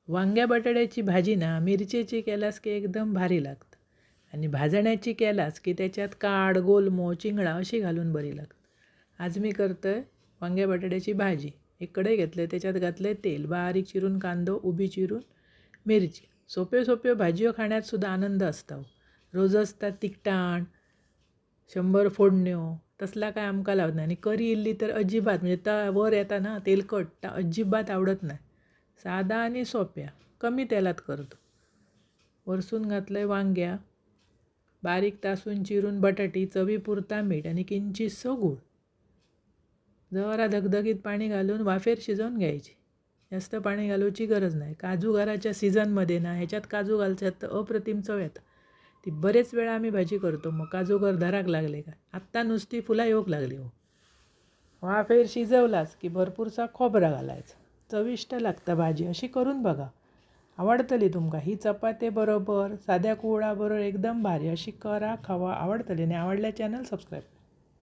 वांग्या बटाट्याची भाजी ना मिरचीची केलास की एकदम भारी लागतं आणि भाजण्याची केलास की त्याच्यात काड गोलमो चिंगळा अशी घालून बरी लागतं। आज मी करतोय वांग्या बटाट्याची भाजी। एक कढई घेतलं, त्याच्यात घातलं तेल, बारीक चिरून कांदो, उभी चिरून मिरची। सोपे सोपे भाजीओ खाण्यात सुद्धा आनंद असतो। रोज असतात तिखटाण 100 फोडण्यो तसला काय आमका लावत नाही। आणि करी इल्ली तर अजिबात म्हणजे वर येता ना तेलकट अजिबात आवडत नाही। साधा आणि सोप्या कमी तेलात करतो। वरसून घातलंय वांग्या, बारीक तासून चिरून बटाटी, चवीपुरता मीठ आणि किंचितसं गूळ। जरा धगधगीत पाणी घालून वाफेर शिजवून घ्यायची। जास्त पाणी घालूची गरज नाही। काजू घराच्या सीझनमध्ये ना ह्याच्यात काजू घालच्यात तर अप्रतिम चव येतं। ती बरेच वेळा आम्ही भाजी करतो। मग काजू घर धराक लागले का आत्ता नुसती फुला येऊक लागली हो। वाफेर शिजवलास की भरपूरसा खोबरा घालायचा। चविष्ट लागतं भाजी, अशी करून बघा, आवडतली तुमका। ही चपाती बरोबर साध्या कुळा बरोबर एकदम भारी, अशी करा खावा, आवडतली। आणि आवडल्या चॅनल सबस्क्राईब।